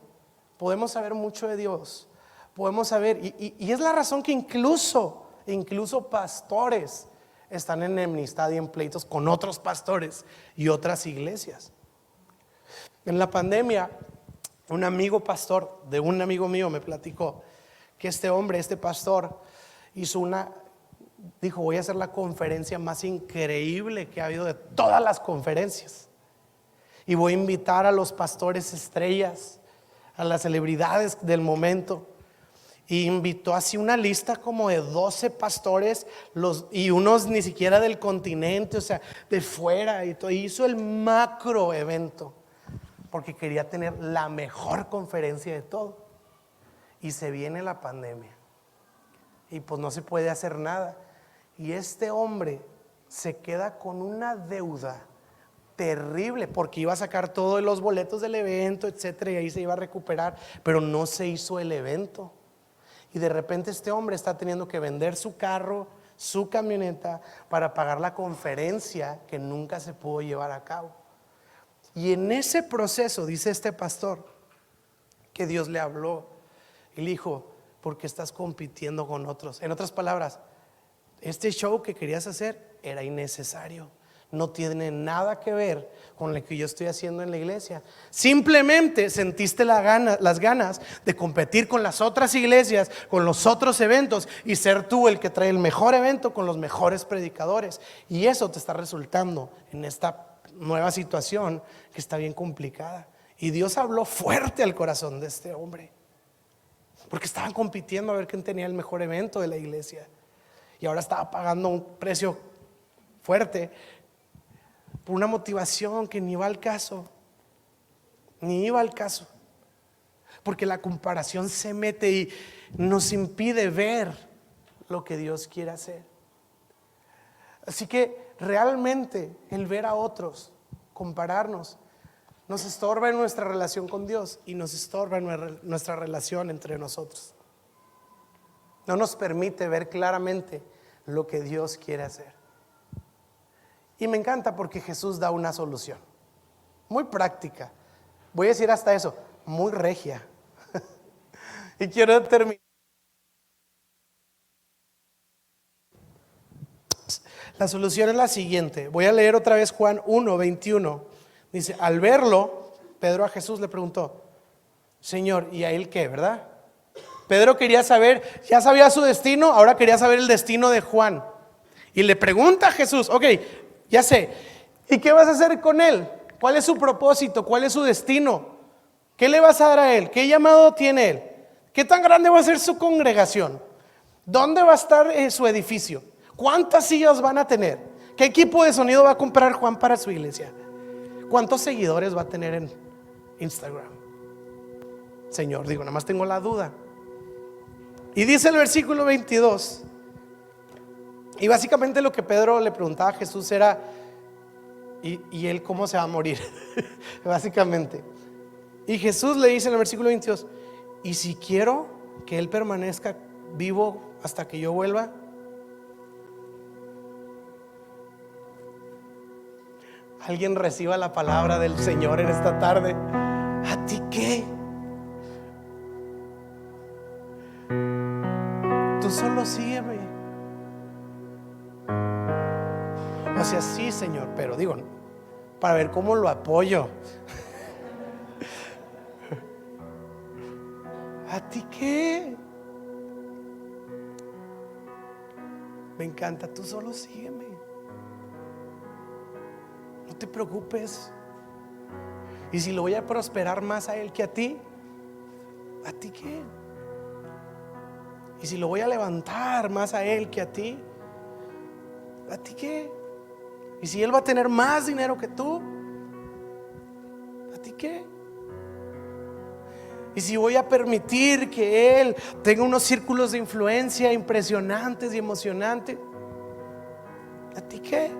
Podemos saber mucho de Dios, podemos saber, y es la razón que incluso pastores están en enemistad y en pleitos con otros pastores y otras iglesias. En la pandemia, un amigo pastor de un amigo mío me platicó que este pastor dijo, voy a hacer la conferencia más increíble que ha habido de todas las conferencias, y voy a invitar a los pastores estrellas, a las celebridades del momento. Y invitó así una lista como de 12 pastores, y unos ni siquiera del continente, o sea, de fuera, y todo. Hizo el macro evento porque quería tener la mejor conferencia de todo. Y se viene la pandemia y pues no se puede hacer nada, y este hombre se queda con una deuda terrible porque iba a sacar todos los boletos del evento, etcétera, y ahí se iba a recuperar, pero no se hizo el evento. Y de repente este hombre está teniendo que vender su carro, su camioneta, para pagar la conferencia que nunca se pudo llevar a cabo. Y en ese proceso dice este pastor que Dios le habló y le dijo, ¿por qué estás compitiendo con otros? En otras palabras, este show que querías hacer era innecesario, no tiene nada que ver con lo que yo estoy haciendo en la iglesia. Simplemente sentiste las ganas de competir con las otras iglesias, con los otros eventos, y ser tú el que trae el mejor evento con los mejores predicadores, y eso te está resultando en esta nueva situación que está bien complicada. Y Dios habló fuerte al corazón de este hombre, porque estaban compitiendo a ver quién tenía el mejor evento de la iglesia, y ahora estaba pagando un precio fuerte por una motivación que ni iba al caso, porque la comparación se mete y nos impide ver lo que Dios quiere hacer. Así que realmente el ver a otros, compararnos, nos estorba en nuestra relación con Dios y nos estorba en nuestra relación entre nosotros. No nos permite ver claramente lo que Dios quiere hacer. Y me encanta porque Jesús da una solución muy práctica. Voy a decir hasta eso, muy regia. Y quiero terminar. La solución es la siguiente. Voy a leer otra vez Juan 1:21. Dice, al verlo, Pedro a Jesús le preguntó, Señor, ¿y a él qué, verdad? Pedro quería saber, ya sabía su destino, ahora quería saber el destino de Juan. Y le pregunta a Jesús, ok, ya sé, ¿y qué vas a hacer con él? ¿Cuál es su propósito? ¿Cuál es su destino? ¿Qué le vas a dar a él? ¿Qué llamado tiene él? ¿Qué tan grande va a ser su congregación? ¿Dónde va a estar su edificio? ¿Cuántas sillas van a tener? ¿Qué equipo de sonido va a comprar Juan para su iglesia? ¿Cuántos seguidores va a tener en Instagram? Señor, digo, nada más tengo la duda. Y dice el versículo 22, y básicamente lo que Pedro le preguntaba a Jesús era, Y él, ¿cómo se va a morir? Básicamente. Y Jesús le dice en el versículo 22: y si quiero que él permanezca vivo hasta que yo vuelva, alguien reciba la palabra del Señor en esta tarde. ¿A ti qué? Tú solo sígueme. O sea, sí, Señor, pero digo, para ver cómo lo apoyo. ¿A ti qué? Me encanta, tú solo sígueme. No te preocupes. Y si lo voy a prosperar más a él que a ti qué? Y si lo voy a levantar más a él que a ti qué? Y si él va a tener más dinero que tú, ¿a ti qué? Y si voy a permitir que él tenga unos círculos de influencia impresionantes y emocionantes, ¿a ti qué?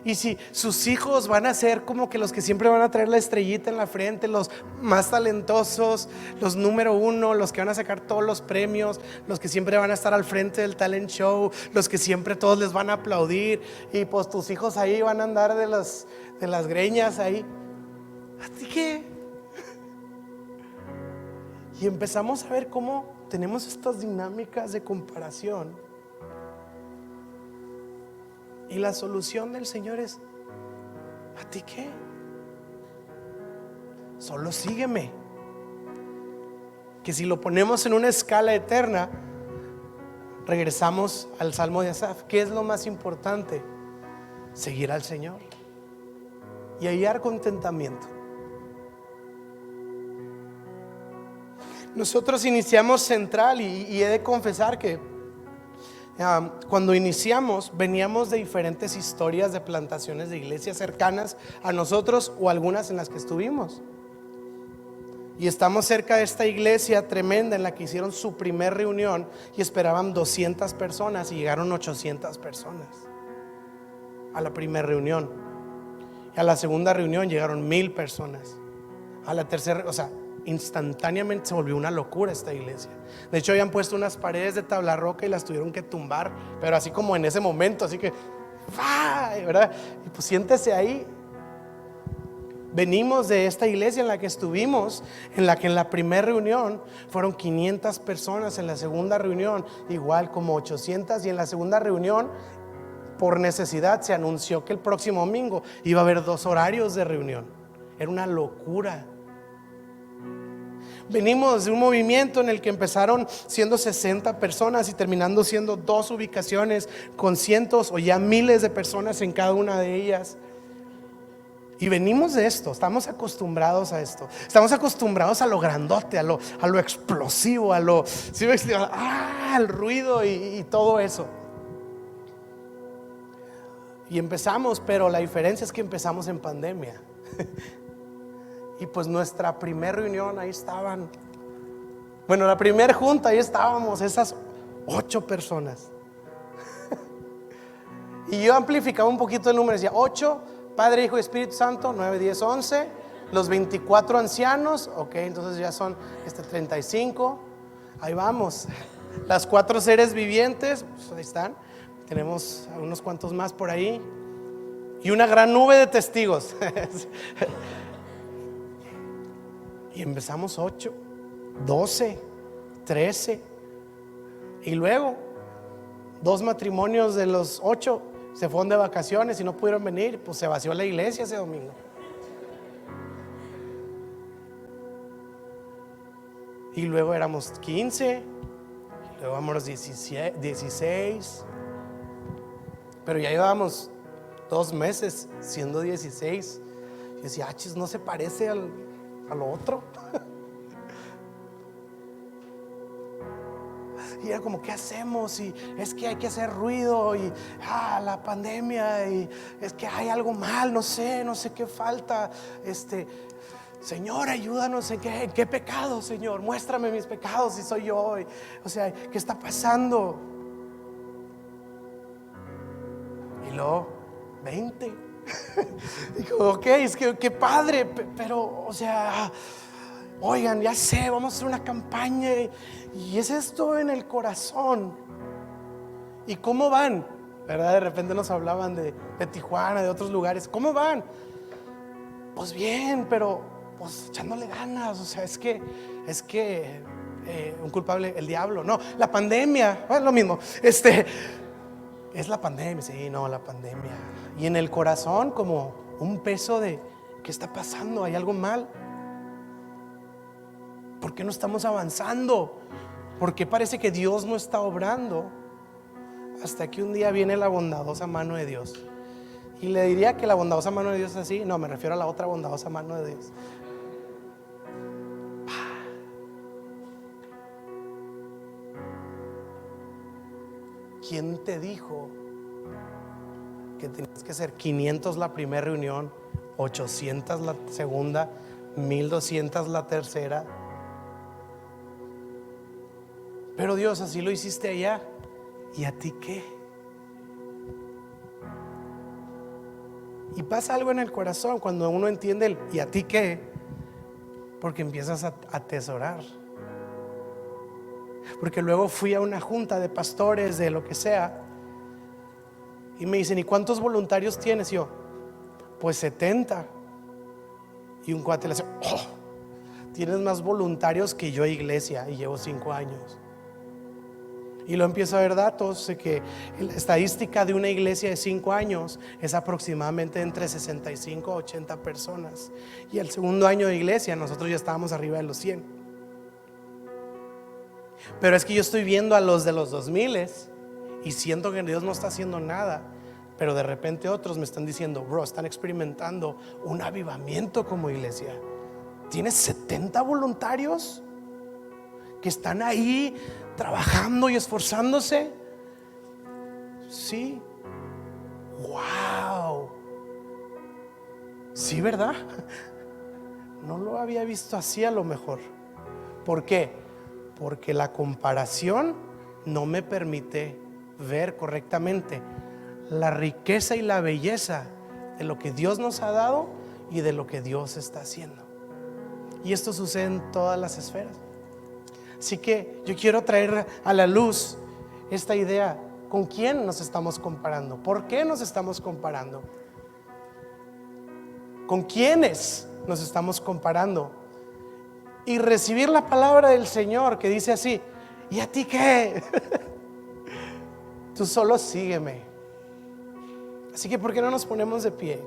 Y si sus hijos van a ser como que los que siempre van a traer la estrellita en la frente, los más talentosos, los número uno, los que van a sacar todos los premios, los que siempre van a estar al frente del talent show, los que siempre todos les van a aplaudir, y pues tus hijos ahí van a andar de las greñas ahí, ¿a ti qué? Y empezamos a ver cómo tenemos estas dinámicas de comparación. Y la solución del Señor es: ¿a ti qué? Solo sígueme. Que si lo ponemos en una escala eterna, regresamos al Salmo de Asaf. ¿Qué es lo más importante? Seguir al Señor y hallar contentamiento. Nosotros iniciamos Central y he de confesar que cuando iniciamos veníamos de diferentes historias de plantaciones de iglesias cercanas a nosotros o algunas en las que estuvimos. Y estamos cerca de esta iglesia tremenda en la que hicieron su primer reunión y esperaban 200 personas y llegaron 800 personas a la primera reunión. Y a la segunda reunión llegaron 1000 personas. A la tercera, o sea, instantáneamente se volvió una locura esta iglesia. De hecho, habían puesto unas paredes de tabla roca y las tuvieron que tumbar, pero así como en ese momento, así que ¿verdad? Y pues siéntese ahí. Venimos de esta iglesia en la que estuvimos, en la que en la primera reunión fueron 500 personas, en la segunda reunión igual como 800, y en la segunda reunión por necesidad se anunció que el próximo domingo iba a haber 2 horarios de reunión. Era una locura. Venimos de un movimiento en el que empezaron siendo 60 personas y terminando siendo 2 ubicaciones con cientos o ya miles de personas en cada una de ellas. Y venimos de esto, estamos acostumbrados a esto. Estamos acostumbrados a lo grandote, a lo explosivo, a lo, ¿sí me explico? Al ruido y todo eso. Y empezamos, pero la diferencia es que empezamos en pandemia. Y pues nuestra primera reunión, ahí estaban, bueno, la primera junta, ahí estábamos, esas 8 personas. Y yo amplificaba un poquito el número, decía 8, Padre, Hijo y Espíritu Santo, 9, 10, 11, los 24 ancianos, ok, entonces ya son 35, ahí vamos. Las 4 seres vivientes, pues ahí están, tenemos unos cuantos más por ahí, y una gran nube de testigos. Y empezamos 8, 12, 13, y luego 2 matrimonios de los 8 se fueron de vacaciones y no pudieron venir, pues se vació la iglesia ese domingo. Y luego éramos 15, y luego éramos 16, pero ya llevábamos 2 meses siendo 16. Y decía, chis, no se parece a lo otro. Y era como, ¿qué hacemos? Y es que hay que hacer ruido, y la pandemia, y es que hay algo mal, no sé qué falta. Señor, ayúdanos, ¿en qué pecado, Señor? Muéstrame mis pecados si soy yo. O sea, ¿qué está pasando? Y luego 20. Digo, ok, es que qué padre, pero, o sea, oigan, ya sé, vamos a hacer una campaña y es esto en el corazón. ¿Y cómo van? ¿Verdad? De repente nos hablaban de Tijuana, de otros lugares. ¿Cómo van? Pues bien, pero pues echándole ganas. O sea, es que un culpable, el diablo. No, la pandemia, bueno, lo mismo. Es la pandemia, sí, no, la pandemia. Y en el corazón como un peso de ¿qué está pasando? ¿Hay algo mal? ¿Por qué no estamos avanzando? ¿Por qué parece que Dios no está obrando? Hasta que un día viene la bondadosa mano de Dios. Y le diría que la bondadosa mano de Dios es así. No, me refiero a la otra bondadosa mano de Dios. ¿Quién te dijo que tenías que ser 500 la primera reunión, 800 la segunda, 1200 la tercera? Pero Dios, así lo hiciste allá. ¿Y a ti qué? Y pasa algo en el corazón cuando uno entiende el ¿y a ti qué? Porque empiezas a atesorar. Porque luego fui a una junta de pastores, de lo que sea, y me dicen, ¿y cuántos voluntarios tienes? Y yo, pues 70. Y un cuate le dice, oh, tienes más voluntarios que yo, iglesia, y llevo 5 años. Y lo empiezo a ver datos de que la estadística de una iglesia de 5 años es aproximadamente entre 65 a 80 personas. Y el segundo año de iglesia nosotros ya estábamos arriba de los 100. Pero es que yo estoy viendo a los de los 2000 y siento que Dios no está haciendo nada. Pero de repente otros me están diciendo, bro, están experimentando un avivamiento como iglesia. ¿Tienes 70 voluntarios que están ahí trabajando y esforzándose? Sí. Wow. Sí, ¿verdad? No lo había visto así a lo mejor. ¿Por qué? Porque la comparación no me permite ver correctamente la riqueza y la belleza de lo que Dios nos ha dado y de lo que Dios está haciendo. Y esto sucede en todas las esferas. Así que yo quiero traer a la luz esta idea. ¿Con quién nos estamos comparando? ¿Por qué nos estamos comparando? ¿Con quiénes nos estamos comparando? Y recibir la palabra del Señor que dice así, ¿y a ti qué? Tú solo sígueme. Así que ¿por qué no nos ponemos de pie?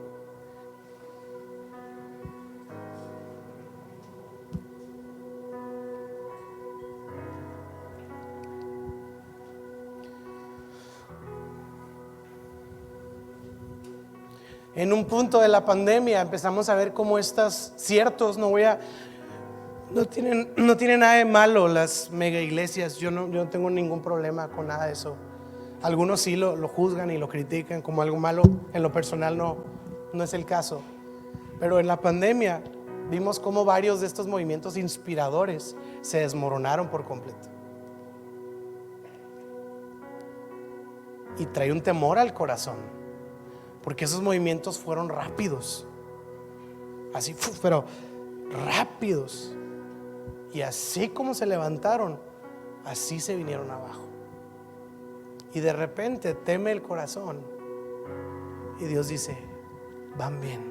En un punto de la pandemia empezamos a ver cómo estas ciertos, no tienen nada de malo las mega iglesias. Yo no tengo ningún problema con nada de eso. Algunos sí lo juzgan y lo critican como algo malo. En lo personal no es el caso. Pero en la pandemia vimos cómo varios de estos movimientos inspiradores se desmoronaron por completo. Y trae un temor al corazón, porque esos movimientos fueron rápidos. Así, pero rápidos. Y así como se levantaron, así se vinieron abajo. Y de repente teme el corazón. Y Dios dice, van bien,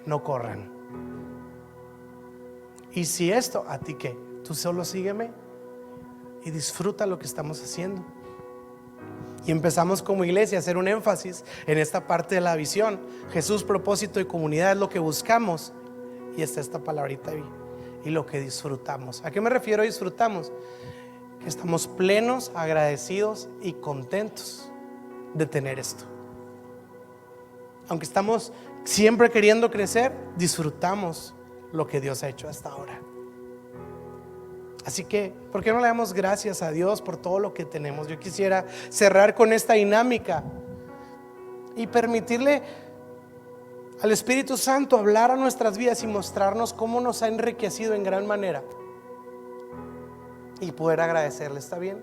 no corran. Y si esto, ¿a ti qué? Tú solo sígueme y disfruta lo que estamos haciendo. Y empezamos como iglesia a hacer un énfasis en esta parte de la visión. Jesús, propósito y comunidad es lo que buscamos. Y está esta palabrita ahí. Y lo que disfrutamos. ¿A qué me refiero disfrutamos? Que estamos plenos, agradecidos y contentos de tener esto. Aunque estamos siempre queriendo crecer, disfrutamos lo que Dios ha hecho hasta ahora. Así que, ¿por qué no le damos gracias a Dios por todo lo que tenemos? Yo quisiera cerrar con esta dinámica y permitirle al Espíritu Santo hablar a nuestras vidas y mostrarnos cómo nos ha enriquecido en gran manera y poder agradecerle. ¿Está bien?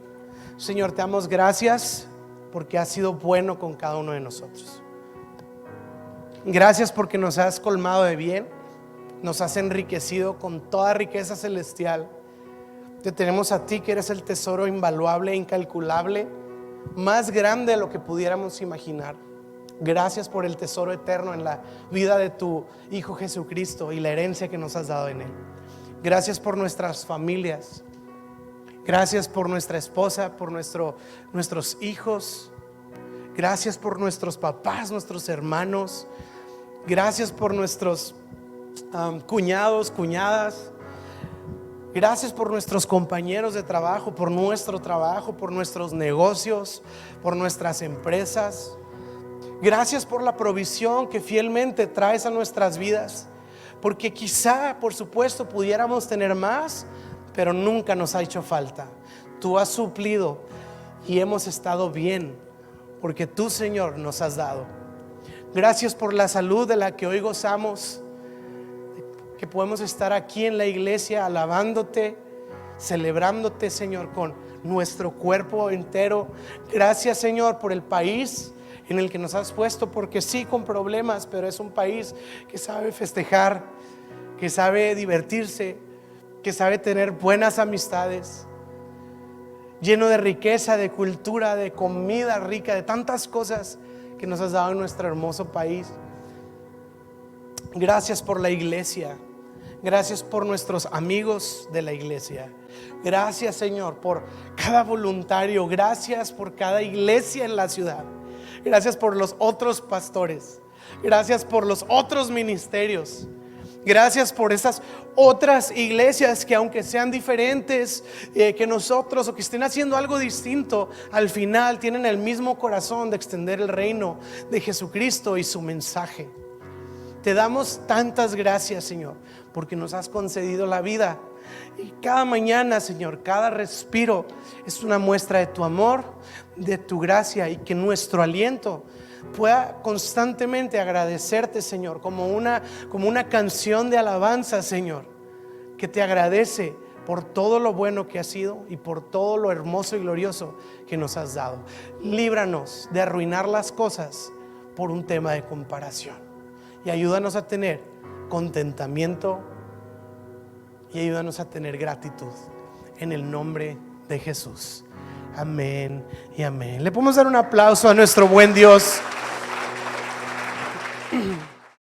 Señor, te damos gracias porque has sido bueno con cada uno de nosotros. Gracias porque nos has colmado de bien, nos has enriquecido con toda riqueza celestial. Te tenemos a ti, que eres el tesoro invaluable e incalculable, más grande de lo que pudiéramos imaginar. Gracias por el tesoro eterno en la vida de tu Hijo Jesucristo y la herencia que nos has dado en Él. Gracias por nuestras familias. Gracias por nuestra esposa, por nuestros hijos. Gracias por nuestros papás, nuestros hermanos. Gracias por nuestros cuñados, cuñadas. Gracias por nuestros compañeros de trabajo, por nuestro trabajo, por nuestros negocios, por nuestras empresas. Gracias por la provisión que fielmente traes a nuestras vidas, porque quizá, por supuesto, pudiéramos tener más, pero nunca nos ha hecho falta. Tú has suplido y hemos estado bien, porque tú, Señor, nos has dado. Gracias por la salud de la que hoy gozamos, que podemos estar aquí en la iglesia alabándote, celebrándote, Señor, con nuestro cuerpo entero. Gracias, Señor, por el país en el que nos has puesto, porque sí, con problemas, pero es un país que sabe festejar, que sabe divertirse, que sabe tener buenas amistades, lleno de riqueza, de cultura, de comida rica, de tantas cosas que nos has dado en nuestro hermoso país. Gracias por la iglesia. Gracias por nuestros amigos de la iglesia. Gracias, Señor, por cada voluntario. Gracias por cada iglesia en la ciudad. Gracias por los otros pastores. Gracias por los otros ministerios. Gracias por esas otras iglesias que, aunque sean diferentes que nosotros, o que estén haciendo algo distinto, al final tienen el mismo corazón de extender el reino de Jesucristo y su mensaje. Te damos tantas gracias, Señor, porque nos has concedido la vida. Y cada mañana, Señor, cada respiro es una muestra de tu amor, de tu gracia, y que nuestro aliento pueda constantemente agradecerte, Señor, como una canción de alabanza, Señor, que te agradece por todo lo bueno que has sido y por todo lo hermoso y glorioso que nos has dado. Líbranos de arruinar las cosas por un tema de comparación, y ayúdanos a tener contentamiento y ayúdanos a tener gratitud en el nombre de Jesús. Amén y amén. Le podemos dar un aplauso a nuestro buen Dios.